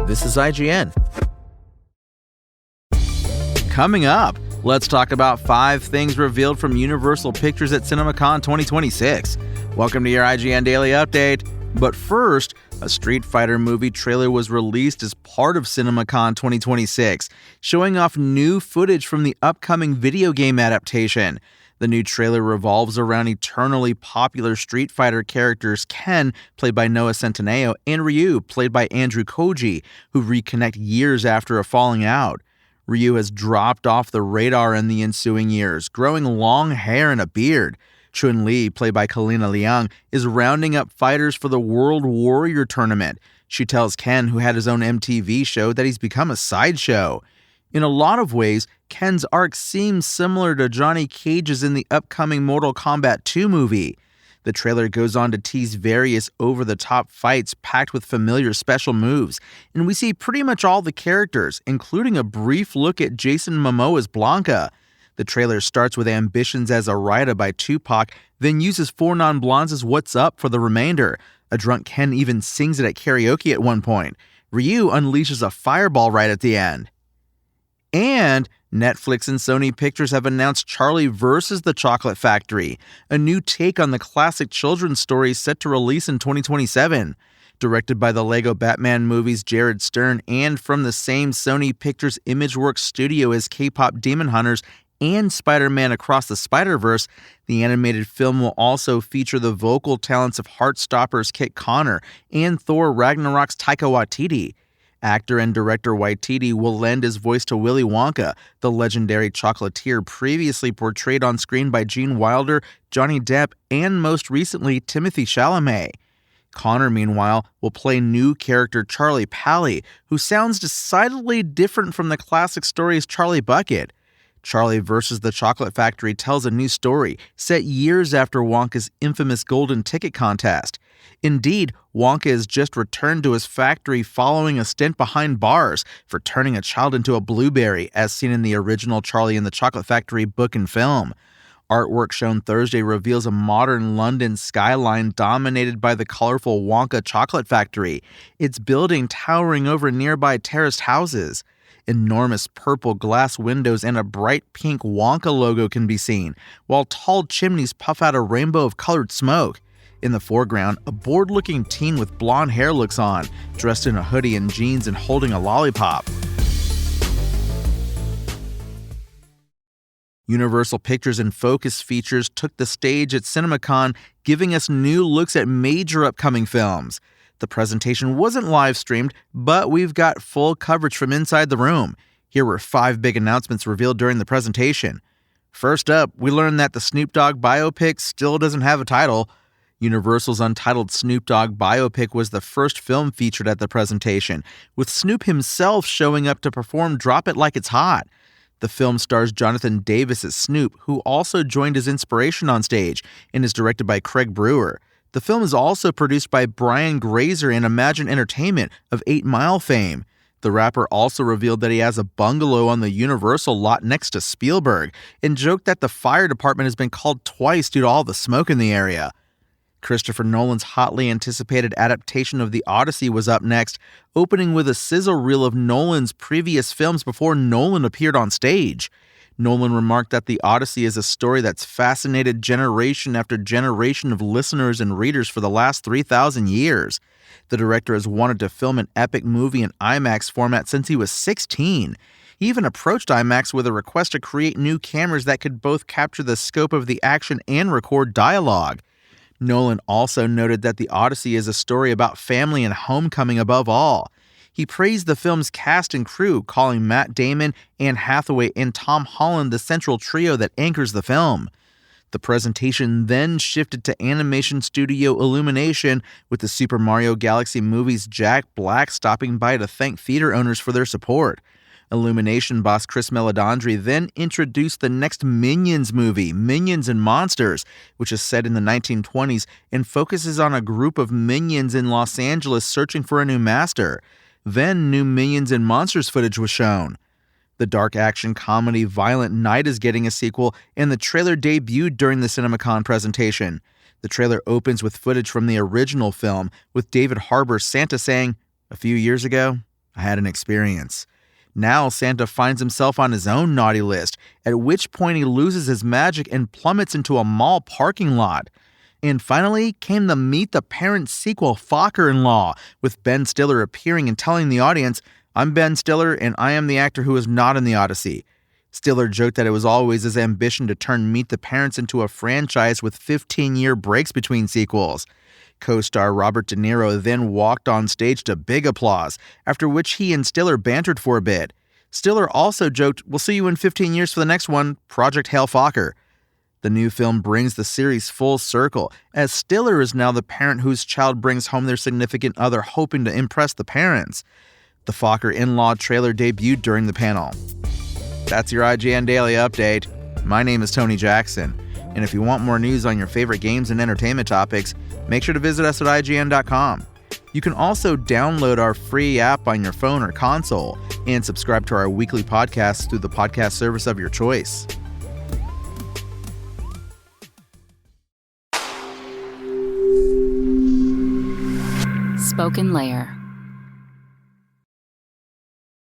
This is IGN. Coming up, let's talk about 5 things revealed from Universal Pictures at CinemaCon 2026. Welcome to your IGN Daily Update. But first, a Street Fighter movie trailer was released as part of CinemaCon 2026, showing off new footage from the upcoming video game adaptation. The new trailer revolves around eternally popular Street Fighter characters Ken, played by Noah Centineo, and Ryu, played by Andrew Koji, who reconnect years after a falling out. Ryu has dropped off the radar in the ensuing years, growing long hair and a beard. Chun-Li, played by Kalina Liang, is rounding up fighters for the World Warrior Tournament. She tells Ken, who had his own MTV show, that he's become a sideshow. In a lot of ways, Ken's arc seems similar to Johnny Cage's in the upcoming Mortal Kombat 2 movie. The trailer goes on to tease various over-the-top fights packed with familiar special moves, and we see pretty much all the characters, including a brief look at Jason Momoa's Blanca. The trailer starts with Ambitions as a Raida by Tupac, then uses 4 Non Blondes' What's Up for the remainder. A drunk Ken even sings it at karaoke at one point. Ryu unleashes a fireball right at the end. And Netflix and Sony Pictures have announced Charlie vs. the Chocolate Factory, a new take on the classic children's story set to release in 2027. Directed by the Lego Batman movies' Jared Stern and from the same Sony Pictures Imageworks studio as K-pop Demon Hunters and Spider-Man Across the Spider-Verse, the animated film will also feature the vocal talents of Heartstopper's Kit Connor and Thor Ragnarok's Taika Waititi. Actor and director Waititi will lend his voice to Willy Wonka, the legendary chocolatier previously portrayed on screen by Gene Wilder, Johnny Depp, and most recently Timothée Chalamet. Connor, meanwhile, will play new character Charlie Pally, who sounds decidedly different from the classic story's Charlie Bucket. Charlie vs. the Chocolate Factory tells a new story, set years after Wonka's infamous Golden Ticket contest. Indeed, Wonka has just returned to his factory following a stint behind bars for turning a child into a blueberry, as seen in the original Charlie and the Chocolate Factory book and film. Artwork shown Thursday reveals a modern London skyline dominated by the colorful Wonka Chocolate Factory, its building towering over nearby terraced houses. Enormous purple glass windows and a bright pink Wonka logo can be seen, while tall chimneys puff out a rainbow of colored smoke. In the foreground, a bored-looking teen with blonde hair looks on, dressed in a hoodie and jeans and holding a lollipop. Universal Pictures and Focus Features took the stage at CinemaCon, giving us new looks at major upcoming films. The presentation wasn't live-streamed, but we've got full coverage from inside the room. Here were 5 big announcements revealed during the presentation. First up, we learned that the Snoop Dogg biopic still doesn't have a title. Universal's untitled Snoop Dogg biopic was the first film featured at the presentation, with Snoop himself showing up to perform Drop It Like It's Hot. The film stars Jonathan Davis as Snoop, who also joined as inspiration on stage, and is directed by Craig Brewer. The film is also produced by Brian Grazer and Imagine Entertainment of 8 Mile fame. The rapper also revealed that he has a bungalow on the Universal lot next to Spielberg, and joked that the fire department has been called twice due to all the smoke in the area. Christopher Nolan's hotly anticipated adaptation of The Odyssey was up next, opening with a sizzle reel of Nolan's previous films before Nolan appeared on stage. Nolan remarked that The Odyssey is a story that's fascinated generation after generation of listeners and readers for the last 3,000 years. The director has wanted to film an epic movie in IMAX format since he was 16. He even approached IMAX with a request to create new cameras that could both capture the scope of the action and record dialogue. Nolan also noted that The Odyssey is a story about family and homecoming above all. He praised the film's cast and crew, calling Matt Damon, Anne Hathaway, and Tom Holland the central trio that anchors the film. The presentation then shifted to animation studio Illumination, with the Super Mario Galaxy movie's Jack Black stopping by to thank theater owners for their support. Illumination boss Chris Meledandri then introduced the next Minions movie, Minions and Monsters, which is set in the 1920s and focuses on a group of minions in Los Angeles searching for a new master. Then new Minions and Monsters footage was shown. The dark action comedy Violent Night is getting a sequel, and the trailer debuted during the CinemaCon presentation. The trailer opens with footage from the original film, with David Harbour Santa saying, "A few years ago, I had an experience. Now Santa finds himself on his own naughty list, at which point he loses his magic and plummets into a mall parking lot. And finally came the Meet the Parents sequel, Focker-in-Law, with Ben Stiller appearing and telling the audience, "I'm Ben Stiller and I am the actor who is not in the Odyssey." Stiller joked that it was always his ambition to turn Meet the Parents into a franchise with 15-year breaks between sequels. Co-star Robert De Niro then walked on stage to big applause, after which he and Stiller bantered for a bit. Stiller also joked, "We'll see you in 15 years for the next one, Project Hail Focker." The new film brings the series full circle, as Stiller is now the parent whose child brings home their significant other hoping to impress the parents. The Focker-in-Law trailer debuted during the panel. That's your IGN Daily Update. My name is Tony Jackson, and if you want more news on your favorite games and entertainment topics, make sure to visit us at IGN.com. You can also download our free app on your phone or console and subscribe to our weekly podcasts through the podcast service of your choice. Spoken Layer.